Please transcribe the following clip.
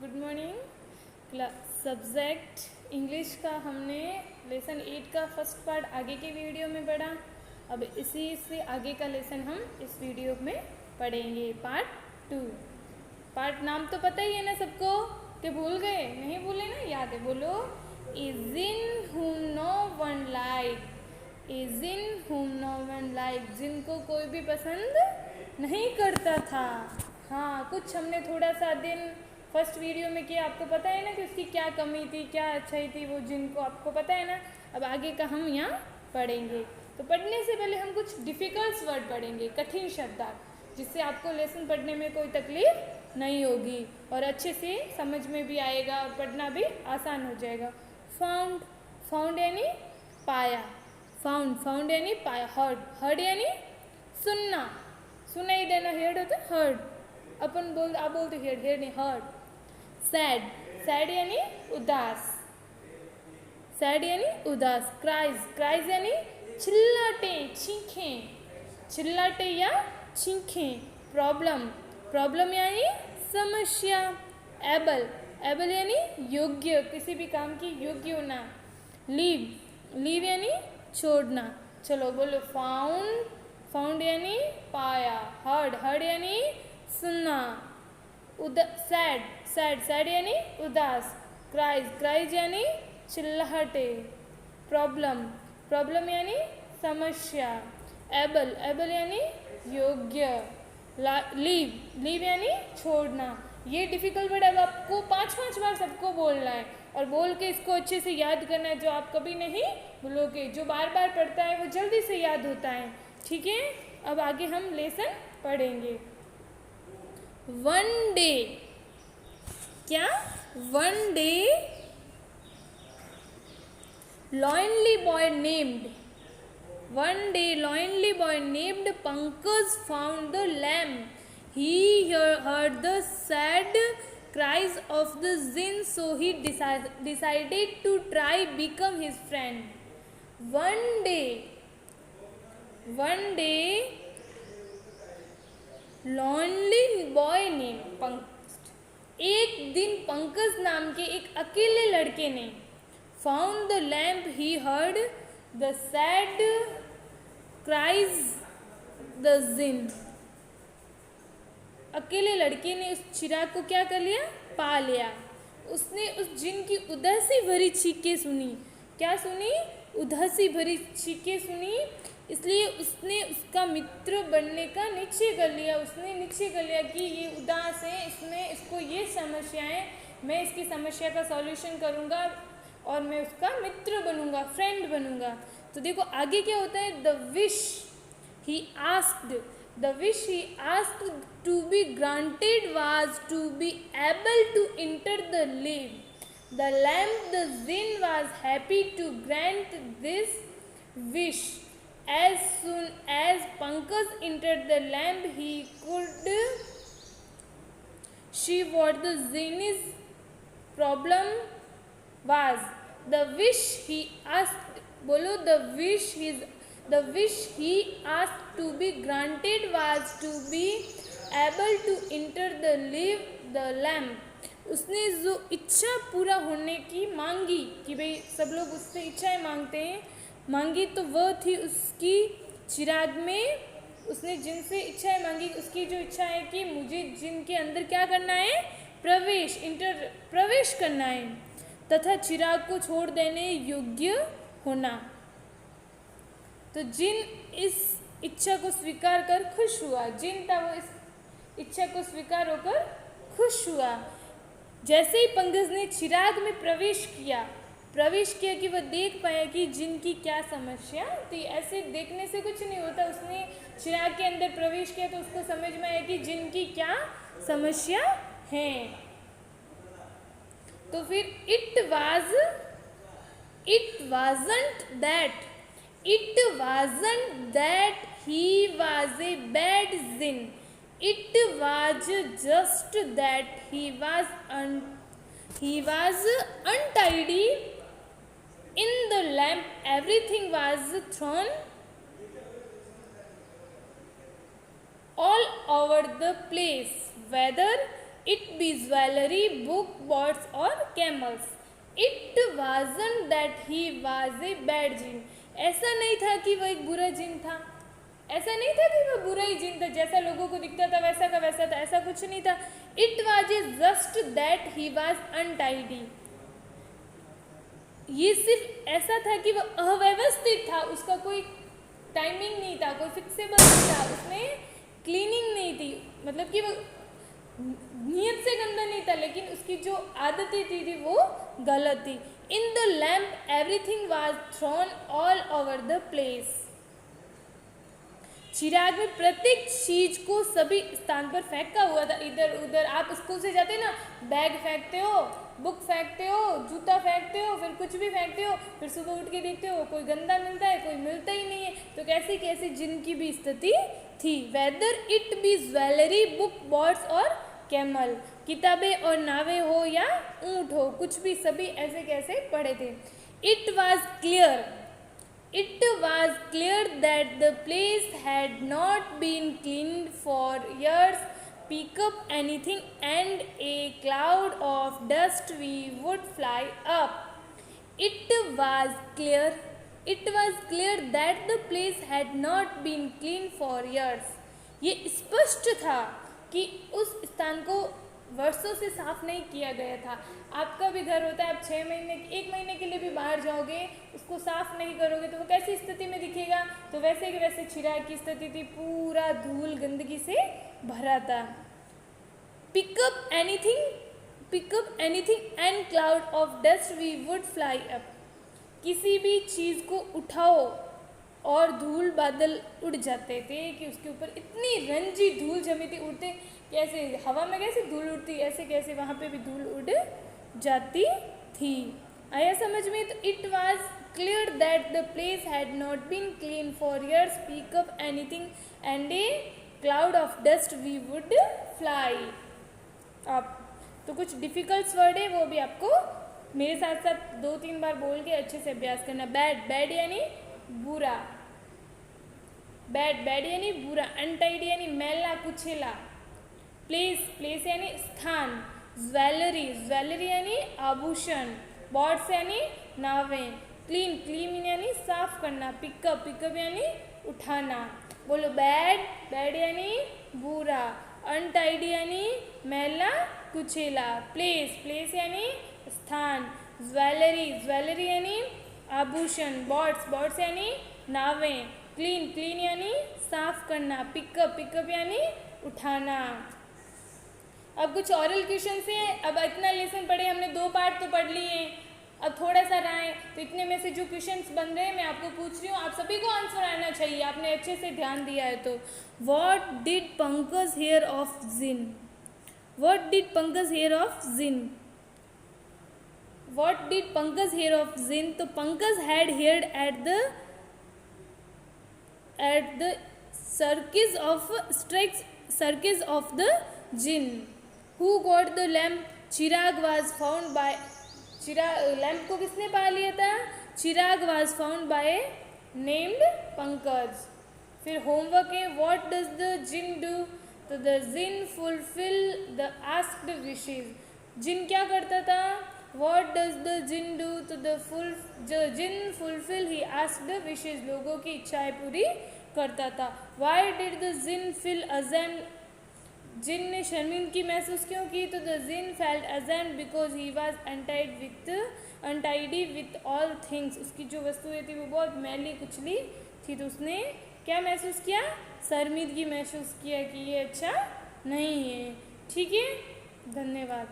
Good morning. Subject English का हमने lesson 8 का फर्स्ट पार्ट आगे के वीडियो में पढ़ा। अब इसी से आगे का लेसन हम इस वीडियो में पढ़ेंगे, पार्ट 2। पार्ट नाम तो पता ही है ना सबको, कि भूल गए? नहीं भूले ना, याद है? बोलो, is in whom no one like. Is in whom no one like, जिनको कोई भी पसंद नहीं करता था। हाँ, कुछ हमने थोड़ा सा दिन फर्स्ट वीडियो में किया, आपको पता है ना कि उसकी क्या कमी थी, क्या अच्छाई थी, वो जिनको आपको पता है ना। अब आगे का हम यहाँ पढ़ेंगे। तो पढ़ने से पहले हम कुछ डिफ़िकल्ट वर्ड पढ़ेंगे, कठिन शब्दार्थ, जिससे आपको लेसन पढ़ने में कोई तकलीफ नहीं होगी और अच्छे से समझ में भी आएगा और पढ़ना भी आसान हो जाएगा। फाउंड, फाउंड यानी पाया। फाउंड, फाउंड यानी पाया। हर्ड, हर्ड यानी सुनना, सुनाई देना। हेड होता है हर्ड, अपन आप बोलते हेड, हेड नहीं, हर्ड। सैड, सैड यानी उदास, सैड यानी उदास। क्राइज, क्राइज यानी चिल्लाटे, चीखें, चिल्लाटे या चीखें। प्रॉब्लम, प्रॉब्लम यानी समस्या। एबल, एबल यानी योग्य, किसी भी काम की योग्य होना। लीव, लीव यानी छोड़ना। चलो बोलो, फाउंड, फाउंड यानी पाया। हर्ड, हर्ड यानी सुनना। सैड, सैड, सैड यानी उदास। क्राइज, क्राइज यानी चिल्लाहटे। प्रॉब्लम, प्रॉब्लम यानी समस्या। एबल, एबल यानी योग्य। लीव, लीव यानी छोड़ना। ये डिफ़िकल्ट वर्ड अब आपको 5-5 बार सबको बोलना है और बोल के इसको अच्छे से याद करना है, जो आप कभी नहीं भूलोगे। जो बार बार पढ़ता है वो जल्दी से याद होता है, ठीक है। अब आगे हम लेसन पढ़ेंगे। वन डे, क्या? One day lonely boy named, one day lonely boy named Pankaj found the lamb. He heard the sad cries of the jinn, so he decided to try become his friend. One day, one day lonely boy named Pankaj, एक दिन पंकज नाम के एक अकेले लड़के ने found the lamp, he heard the sad cries the jinn. अकेले लड़के ने उस चिराग को क्या कर लिया? पा लिया। उसने उस जिन की उदासी भरी चीखें सुनी। क्या सुनी? उदासी भरी चीखें सुनी, इसलिए उसने उसका मित्र बनने का निश्चय कर लिया। उसने निश्चय कर लिया कि ये उदास है, इसको ये समस्या है, मैं इसकी समस्या का सॉल्यूशन करूँगा और मैं उसका मित्र बनूंगा, फ्रेंड बनूंगा। तो देखो आगे क्या होता है। The wish he asked, the wish he asked to be granted was to be able to enter the live. The lamp, the jinn was happy to grant this wish. As soon as Pankaj entered the lamp, he could see what the jinn's problem was. The wish he asked, बोलो, the wish he asked to be granted was to be able to enter the live the lamp. उसने जो इच्छा पूरा होने की मांगी, कि भाई सब लोग उससे इच्छाएं मांगते हैं, मांगी, तो वह थी उसकी चिराग में। उसने जिनसे इच्छाएं मांगी, उसकी जो इच्छा है कि मुझे जिन के अंदर क्या करना है? प्रवेश करना है तथा चिराग को छोड़ देने योग्य होना। तो जिन इस इच्छा को स्वीकार कर खुश हुआ। जिन था वो इस इच्छा को स्वीकार होकर खुश हुआ। जैसे ही पंकज ने चिराग में प्रवेश किया कि वह देख पाया कि जिनकी क्या समस्या थी। ऐसे देखने से कुछ नहीं होता। उसने चिराग के अंदर प्रवेश किया तो उसको समझ में आया कि जिनकी क्या समस्या है। तो फिर it wasn't that he was a bad jinn. It was just that he was untidy. In the lamp everything was thrown all over the place, whether it be jewellery, book, birds और camels. It wasn't that he was a bad jinn. ऐसा नहीं था कि वह एक बुरा जिन था, ऐसा नहीं था कि वह बुरा ही जिन था, जैसा लोगों को दिखता था वैसा का वैसा था, ऐसा कुछ नहीं था। It was just that he was untidy. ये सिर्फ ऐसा था कि वह अव्यवस्थित था, उसका कोई टाइमिंग नहीं था, कोई फिक्सेबल नहीं था, उसमें क्लीनिंग नहीं थी, मतलब कि वो नियत से गंदा नहीं था, लेकिन उसकी जो आदतें थी वो गलत थी। In the lamp everything was thrown all over the place. चिराग में प्रत्येक चीज को सभी स्थान पर फेंका हुआ था, इधर उधर। आप स्कूल से जाते ना, बैग फेंकते हो, बुक फेंकते हो, जूता फेंकते हो, फिर कुछ भी फेंकते हो, फिर सुबह उठ के देखते हो कोई गंदा मिलता है, कोई मिलता ही नहीं है। तो कैसी कैसी जिनकी भी स्थिति थी। Whether it be jewellery, book, birds और कैमल, किताबें और नावें हो या ऊंट हो, कुछ भी सभी ऐसे कैसे पड़े थे। It was clear, it was clear that the place had not been cleaned for years. Pick up anything and a cloud of dust we would fly up. It was clear that the place had not been cleaned for years. ये स्पष्ट था कि उस स्थान को वर्षों से साफ नहीं किया गया था। आपका भी घर होता है, आप 6 महीने 1 महीने के लिए भी बाहर जाओगे, उसको साफ नहीं करोगे तो वो कैसी स्थिति में दिखेगा। तो वैसे कि वैसे चिराग की स्थिति थी, पूरा धूल गंदगी से भरा था। Pick up anything and cloud of dust we would fly up. किसी भी चीज़ को उठाओ और धूल बादल उड़ जाते थे कि उसके ऊपर इतनी रंजी धूल जमी थी। उड़ते कैसे, हवा में कैसे धूल उड़ती, ऐसे कैसे वहाँ पे भी धूल उड़ जाती थी। आया समझ में। तो it was clear that the place had not been clean for years. Pick up anything and a cloud of dust we would fly up. तो कुछ डिफिकल्ट वर्ड है, वो भी आपको मेरे साथ साथ 2-3 बार बोल के अच्छे से अभ्यास करना। बैड यानी बुरा, बैड यानी बुरा। अनटाइडी यानी मैला कुचेला। प्लेस यानी स्थान। ज्वेलरी यानी आभूषण। बर्ड्स यानी नावें। क्लीन यानी साफ करना। पिकअप यानी उठाना। बोलो बैड यानी बुरा। अनटाइडी यानी मैला कुचेला। प्लेस यानी स्थान। ज्वेलरी यानी आभूषण। बर्ड्स यानी नावें। क्लीन यानी साफ करना। पिकअप यानी उठाना। अब कुछ ऑरल क्वेश्चन हैं। अब इतना लेसन पढ़े हमने, 2 पार्ट तो पढ़ लिए हैं, अब थोड़ा सा रहा है। तो इतने में से जो क्वेश्चंस बन रहे हैं मैं आपको पूछ रही हूँ, आप सभी को आंसर आना चाहिए, आपने अच्छे से ध्यान दिया है तो। What did Pankaj hear of jinn? What did Pankaj hear of jinn? What did Pankaj hear of jinn? तो Pankaj had heard at the circus of the jinn. Who got the lamp? Chirag was found by lamp को किसने पा लिया था? चिराग was found by named Pankaj. फिर homework है, what does the jinn do? तो the jinn fulfill the asked wishes. जिन क्या करता था? What does the jinn do? तो the jinn fulfill he asked wishes. लोगों की इच्छाएं पूरी करता था। Why did the jinn feel ashamed? जिन ने शर्मिंदगी महसूस क्यों की? तो the jinn felt ashamed because he was untidy with all things. उसकी जो वस्तुएं थी वो बहुत मैली कुचली थी, तो उसने क्या महसूस किया? शर्मिंदगी महसूस किया कि ये अच्छा नहीं है। ठीक है, धन्यवाद।